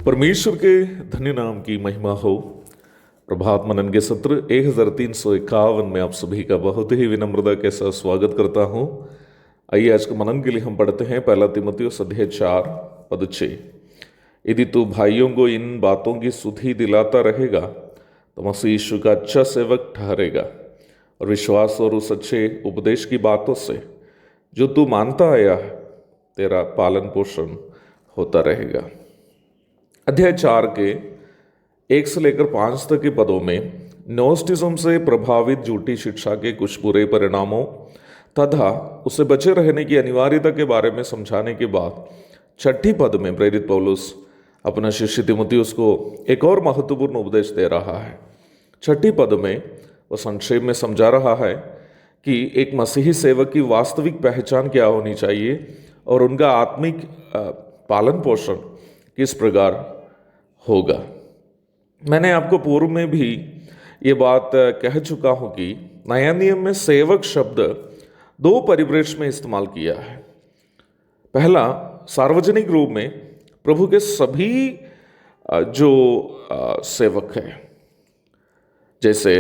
परमेश्वर के धन्य नाम की महिमा हो। प्रभात मनन के सत्र 1351 में आप सभी का बहुत ही विनम्रता के साथ स्वागत करता हूं। आइए आज के मनन के लिए हम पढ़ते हैं पहला तीमुथियुस अध्याय 4 पद 6। यदि तू भाइयों को इन बातों की सुधि दिलाता रहेगा तो मसीह यीशु का अच्छा सेवक ठहरेगा और विश्वास और उस अच्छे उपदेश की बातों से जो तू मानता आया है तेरा पालन पोषण होता रहेगा। अध्याय 4 के 1 से लेकर 5 तक के पदों में नोस्टिज्म से प्रभावित झूठी शिक्षा के कुछ बुरे परिणामों तथा उससे बचे रहने की अनिवार्यता के बारे में समझाने के बाद 6 पद में प्रेरित पौलुस अपना शिष्य तीमुथियुस को एक और महत्वपूर्ण उपदेश दे रहा है। 6 पद में वह संक्षेप में समझा रहा है कि एक मसीही सेवक की वास्तविक पहचान क्या होनी चाहिए और उनका आत्मिक पालन पोषण किस प्रकार होगा। मैंने आपको पूर्व में भी ये बात कह चुका हूं कि नया नियम में सेवक शब्द 2 परिप्रेक्ष्य में इस्तेमाल किया है। पहला, सार्वजनिक रूप में प्रभु के सभी जो सेवक हैं, जैसे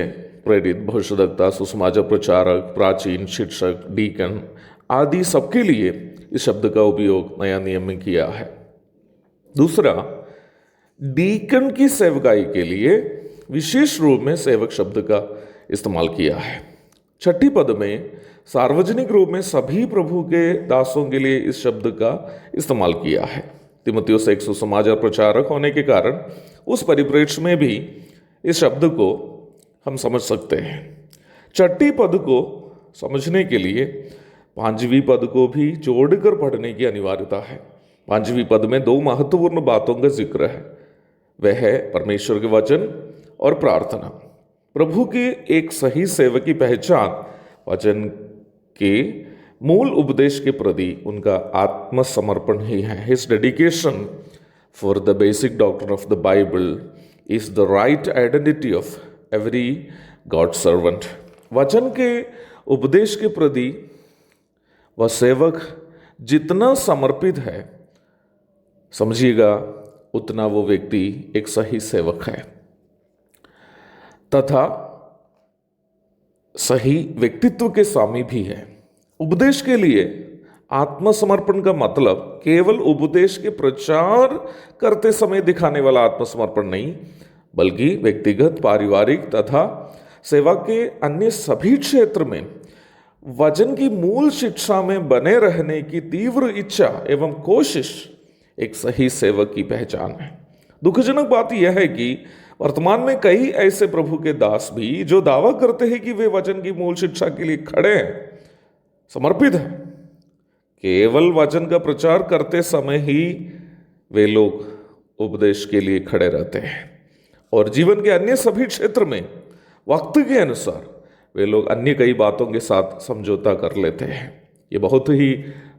प्रेरित, भविष्यद्वक्ता, सुसमाचार प्रचारक, प्राचीन, शिक्षक, डीकन आदि सबके लिए इस शब्द का उपयोग नया नियम में किया है। दूसरा, डीकन की सेवकाई के लिए विशेष रूप में सेवक शब्द का इस्तेमाल किया है। 6 पद में सार्वजनिक रूप में सभी प्रभु के दासों के लिए इस शब्द का इस्तेमाल किया है। तीमुथियुस एक सुसमाचार प्रचारक होने के कारण उस परिप्रेक्ष्य में भी इस शब्द को हम समझ सकते हैं। 6 पद को समझने के लिए 5वीं पद को भी जोड़कर पढ़ने की अनिवार्यता है। 5वीं पद में 2 महत्वपूर्ण बातों का जिक्र है। वह है परमेश्वर के वचन और प्रार्थना। प्रभु के एक सही सेवक की पहचान वचन के मूल उपदेश के प्रति उनका आत्मसमर्पण ही है। His dedication for the basic doctrine of the Bible is the right identity of every God servant. वचन के उपदेश के प्रति वह सेवक जितना समर्पित है, समझिएगा उतना वो व्यक्ति एक सही सेवक है तथा सही व्यक्तित्व के स्वामी भी है। उपदेश के लिए आत्मसमर्पण का मतलब केवल उपदेश के प्रचार करते समय दिखाने वाला आत्मसमर्पण नहीं, बल्कि व्यक्तिगत, पारिवारिक तथा सेवा के अन्य सभी क्षेत्र में वचन की मूल शिक्षा में बने रहने की तीव्र इच्छा एवं कोशिश एक सही सेवक की पहचान है। दुखजनक बात यह है कि वर्तमान में कई ऐसे प्रभु के दास भी जो दावा करते हैं कि वे वचन की मूल शिक्षा के लिए खड़े हैं, समर्पित हैं, केवल वचन का प्रचार करते समय ही वे लोग उपदेश के लिए खड़े रहते हैं और जीवन के अन्य सभी क्षेत्र में वक्त के अनुसार वे लोग अन्य कई बातों के साथ समझौता कर लेते हैं। ये बहुत ही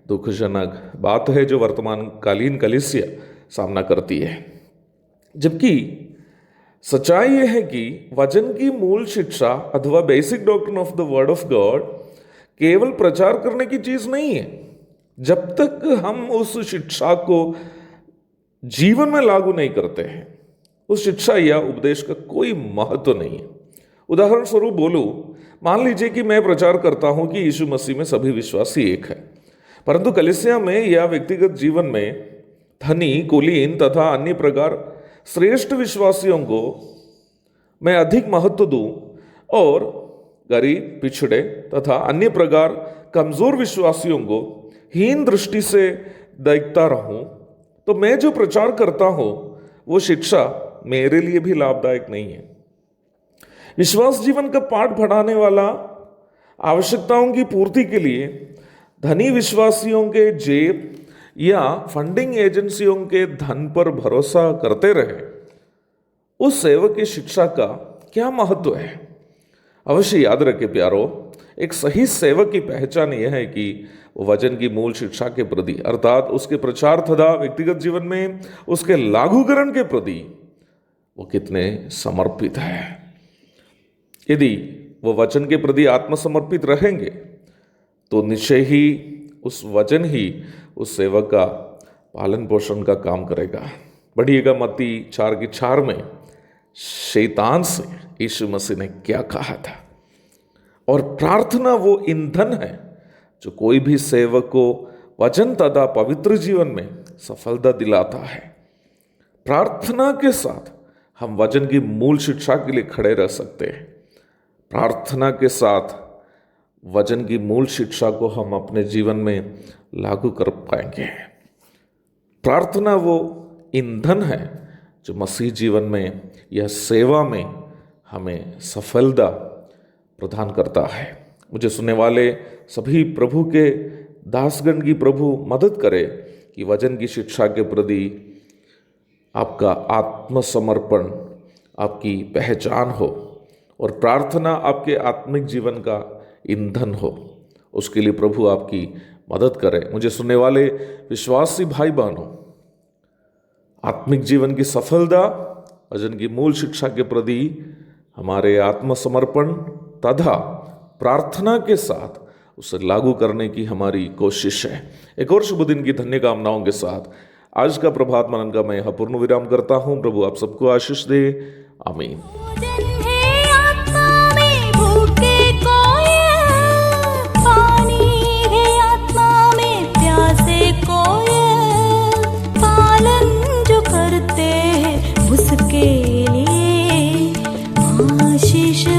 दुखजनक बात है जो वर्तमान कालीन कलीसिया सामना करती है। जबकि सच्चाई यह है कि वचन की मूल शिक्षा अथवा basic doctrine of the word of God केवल प्रचार करने की चीज नहीं है। जब तक हम उस शिक्षा को जीवन में लागू नहीं करते हैं, उस शिक्षा या उपदेश का कोई महत्व नहीं है। उदाहरण स्वरूप बोलूं, मान लीजिए कि मैं प्रचार करता हूं कि यीशु मसीह में सभी विश्वासी एक है, परंतु कलीसिया में या व्यक्तिगत जीवन में धनी, कुलीन तथा अन्य प्रकार श्रेष्ठ विश्वासियों को मैं अधिक महत्व दूं और गरीब, पिछड़े तथा अन्य प्रकार कमजोर विश्वासियों को हीन दृष्टि से देखता रहूं, तो मैं जो प्रचार करता हूं वो शिक्षा मेरे लिए भी लाभदायक नहीं है। विश्वास जीवन का पाठ पढ़ाने वाला आवश्यकताओं की पूर्ति के लिए धनी विश्वासियों के जेब या फंडिंग एजेंसियों के धन पर भरोसा करते रहे, उस सेवक की शिक्षा का क्या महत्व है। अवश्य याद रखें प्यारो, एक सही सेवक की पहचान यह है कि वो वचन की मूल शिक्षा के प्रति अर्थात उसके प्रचार तथा व्यक्तिगत जीवन में उसके लागूकरण के प्रति वो कितने समर्पित है। यदि वो वचन के प्रति आत्मसमर्पित रहेंगे तो निश्चय ही उस वचन ही उस सेवक का पालन पोषण का काम करेगा। बढ़िएगा मत्ती 4:4 में शैतान से यीशु मसीह ने क्या कहा था। और प्रार्थना वो ईंधन है जो कोई भी सेवक को वचन तथा पवित्र जीवन में सफलता दिलाता है। प्रार्थना के साथ हम वचन की मूल शिक्षा के लिए खड़े रह सकते हैं। प्रार्थना के साथ वचन की मूल शिक्षा को हम अपने जीवन में लागू कर पाएंगे। प्रार्थना वो ईंधन है जो मसीह जीवन में या सेवा में हमें सफलता प्रदान करता है। मुझे सुनने वाले सभी प्रभु के दासगण की प्रभु मदद करे कि वचन की शिक्षा के प्रति आपका आत्मसमर्पण आपकी पहचान हो और प्रार्थना आपके आत्मिक जीवन का ईंधन हो। उसके लिए प्रभु आपकी मदद करे। मुझे सुनने वाले विश्वासी भाई बहनों, आत्मिक जीवन की सफलता वचन की मूल शिक्षा के प्रति हमारे आत्मसमर्पण तथा प्रार्थना के साथ उसे लागू करने की हमारी कोशिश है। एक और शुभ दिन की धन्य कामनाओं के साथ आज का प्रभात मनन का मैं यहाँ पूर्ण विराम करता हूँ। प्रभु आप सबको आशीष दे। आमीन।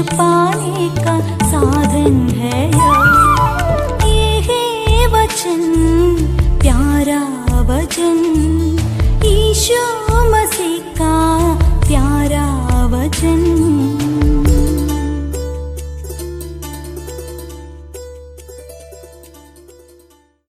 पाने का साधन है ये है वचन, प्यारा वचन, यीशु मसीह का प्यारा वचन।